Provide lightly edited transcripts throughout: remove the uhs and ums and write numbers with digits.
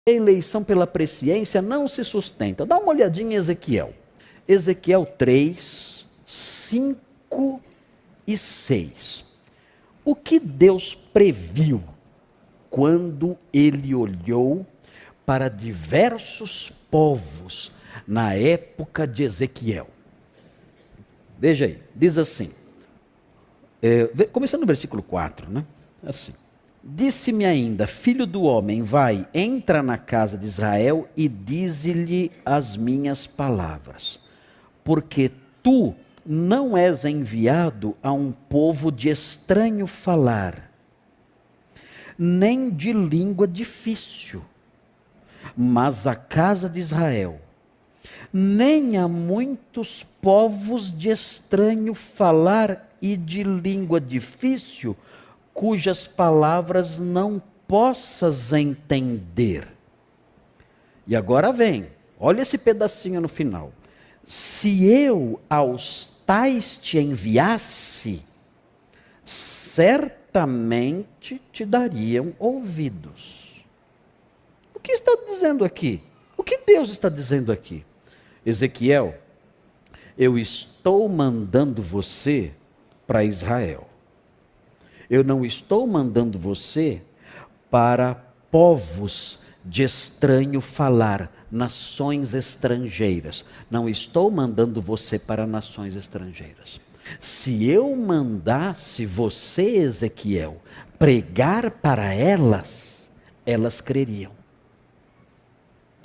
eleição pela presciência não se sustenta. Dá uma olhadinha em Ezequiel. Ezequiel 3, 5 e 6. O que Deus previu quando ele olhou para diversos povos na época de Ezequiel? Veja aí, diz assim, começando no versículo 4, né? Assim. Disse-me ainda, filho do homem, vai, entra na casa de Israel e dize-lhe as minhas palavras, porque tu não és enviado a um povo de estranho falar, nem de língua difícil, mas a casa de Israel, nem a muitos povos de estranho falar e de língua difícil, cujas palavras não possas entender. E agora vem, olha esse pedacinho no final. Se eu aos tais te enviasse, certamente te dariam ouvidos. O que está dizendo aqui? O que Deus está dizendo aqui? Ezequiel, eu estou mandando você para Israel. Eu não estou mandando você para povos de estranho falar, nações estrangeiras. Não estou mandando você para nações estrangeiras. Se eu mandasse você, Ezequiel, pregar para elas, elas creriam.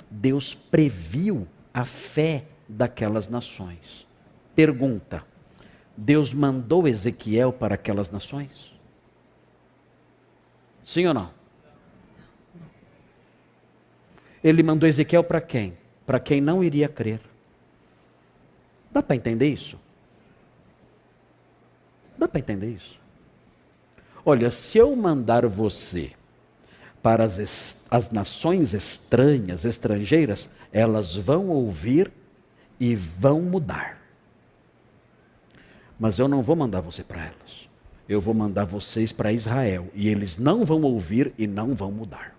Deus previu a fé daquelas nações. Pergunta: Deus mandou Ezequiel para aquelas nações? Sim ou não? Ele mandou Ezequiel para quem? Para quem não iria crer. Dá para entender isso? Dá para entender isso? Olha, se eu mandar você para as nações estranhas, estrangeiras, elas vão ouvir e vão mudar. Mas eu não vou mandar você para elas. Eu vou mandar vocês para Israel. E eles não vão ouvir e não vão mudar.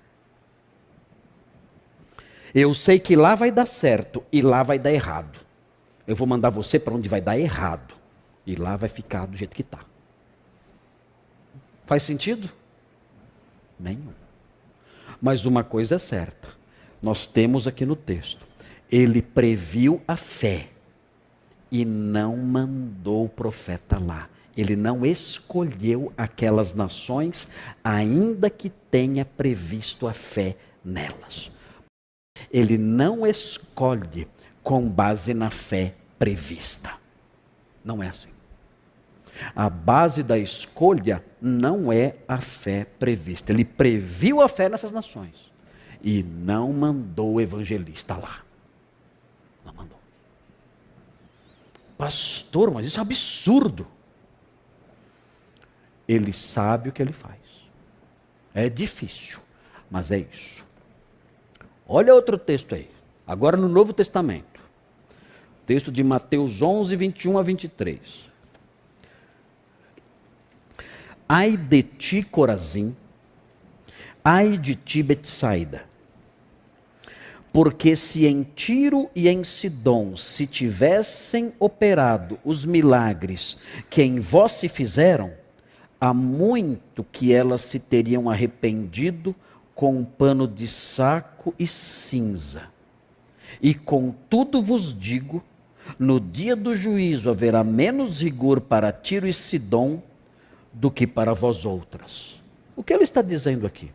Eu sei que lá vai dar certo e lá vai dar errado. Eu vou mandar você para onde vai dar errado. E lá vai ficar do jeito que está. Faz sentido? Nenhum. Mas uma coisa é certa. Nós temos aqui no texto. Ele previu a fé. E não mandou o profeta lá. Ele não escolheu aquelas nações, ainda que tenha previsto a fé nelas. Ele não escolhe com base na fé prevista. Não é assim. A base da escolha não é a fé prevista. Ele previu a fé nessas nações e não mandou o evangelista lá. Não mandou. Pastor, mas isso é um absurdo. Ele sabe o que ele faz. É difícil, mas é isso. Olha outro texto aí. Agora no Novo Testamento. Texto de Mateus 11, 21 a 23. Ai de ti, Corazim, ai de ti, Betsaida, porque se em Tiro e em Sidom se tivessem operado os milagres que em vós se fizeram, há muito que elas se teriam arrependido com um pano de saco e cinza. E contudo vos digo, no dia do juízo haverá menos rigor para Tiro e Sidom do que para vós outras. O que ele está dizendo aqui?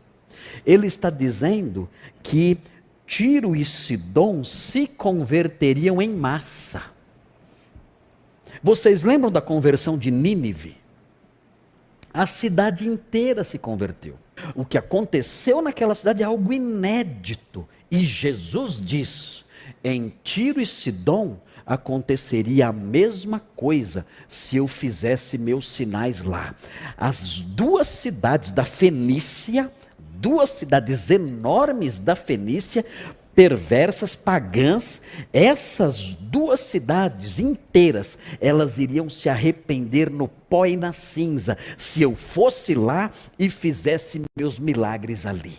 Ele está dizendo que Tiro e Sidom se converteriam em massa. Vocês lembram da conversão de Nínive? A cidade inteira se converteu. O que aconteceu naquela cidade é algo inédito. E Jesus diz, em Tiro e Sidom aconteceria a mesma coisa se eu fizesse meus sinais lá. As duas cidades da Fenícia, duas cidades enormes da Fenícia, perversas, pagãs, essas duas cidades inteiras, elas iriam se arrepender no pó e na cinza, se eu fosse lá e fizesse meus milagres ali.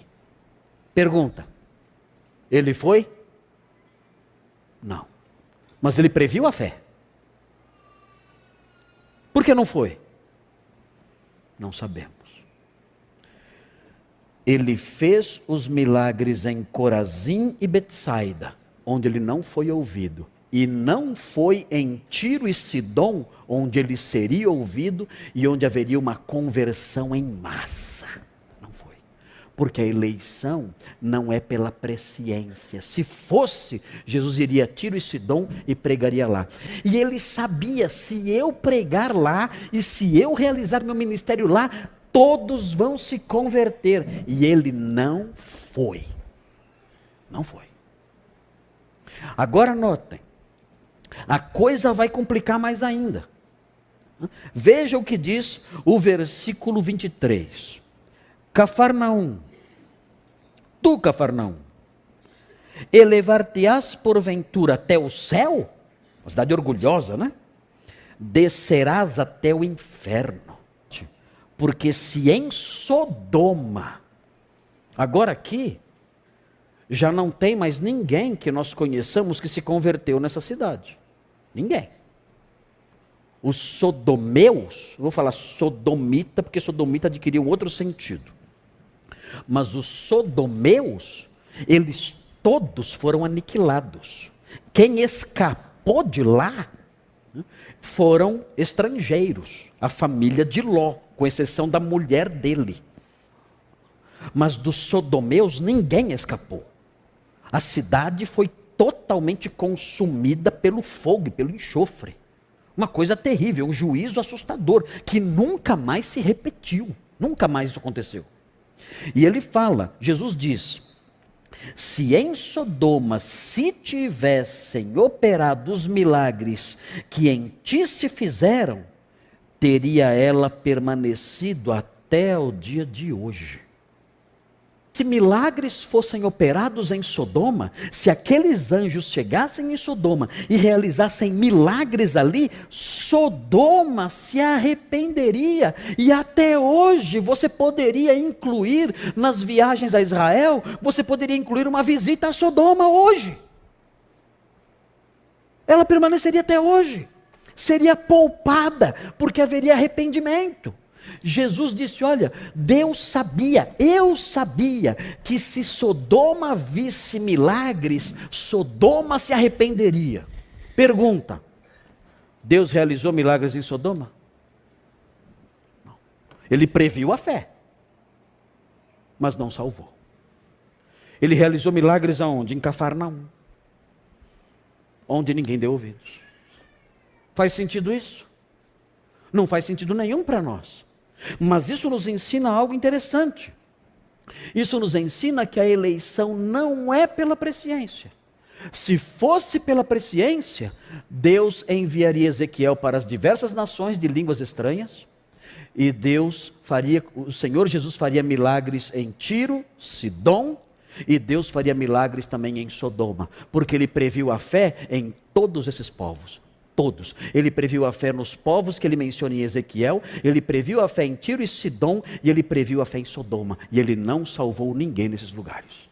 Pergunta: Ele foi? Não. Mas ele previu a fé. Por que não foi? Não sabemos. Ele fez os milagres em Corazim e Betsaida, onde ele não foi ouvido. E não foi em Tiro e Sidom, onde ele seria ouvido e onde haveria uma conversão em massa. Não foi. Porque a eleição não é pela presciência. Se fosse, Jesus iria a Tiro e Sidom e pregaria lá. E ele sabia, se eu pregar lá e se eu realizar meu ministério lá, todos vão se converter. E ele não foi. Não foi. Agora notem. A coisa vai complicar mais ainda. Veja o que diz o versículo 23. Cafarnaum. Tu, Cafarnaum, elevar-te-ás porventura até o céu? Uma cidade orgulhosa, né? Descerás até o inferno. Porque se em Sodoma, agora aqui, já não tem mais ninguém que nós conheçamos que se converteu nessa cidade. Ninguém. Os sodomeus, vou falar sodomita, porque sodomita adquiriu um outro sentido. Mas os sodomeus, eles todos foram aniquilados. Quem escapou de lá foram estrangeiros, a família de Ló, com exceção da mulher dele. Mas dos sodomeus ninguém escapou. A cidade foi totalmente consumida pelo fogo e pelo enxofre. Uma coisa terrível, um juízo assustador, que nunca mais se repetiu. Nunca mais isso aconteceu. E ele fala, Jesus diz, se em Sodoma se tivessem operado os milagres que em ti se fizeram, teria ela permanecido até o dia de hoje. Se milagres fossem operados em Sodoma, se aqueles anjos chegassem em Sodoma e realizassem milagres ali, Sodoma se arrependeria. E até hoje você poderia incluir nas viagens a Israel, você poderia incluir uma visita a Sodoma hoje. Ela permaneceria até hoje. Seria poupada, porque haveria arrependimento. Jesus disse, olha, Deus sabia, eu sabia, que se Sodoma visse milagres, Sodoma se arrependeria. Pergunta, Deus realizou milagres em Sodoma? Não. Ele previu a fé, mas não salvou. Ele realizou milagres aonde? Em Cafarnaum, onde ninguém deu ouvidos. Faz sentido isso? Não faz sentido nenhum para nós. Mas isso nos ensina algo interessante. Isso nos ensina que a eleição não é pela presciência. Se fosse pela presciência, Deus enviaria Ezequiel para as diversas nações de línguas estranhas, e o Senhor Jesus faria milagres em Tiro, Sidom, e Deus faria milagres também em Sodoma, porque ele previu a fé em todos esses povos. Todos. Ele previu a fé nos povos que ele menciona em Ezequiel, ele previu a fé em Tiro e Sidom, e ele previu a fé em Sodoma, e ele não salvou ninguém nesses lugares.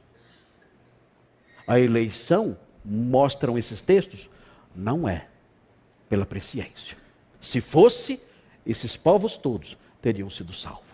A eleição, mostram esses textos, não é pela presciência. Se fosse, esses povos todos teriam sido salvos.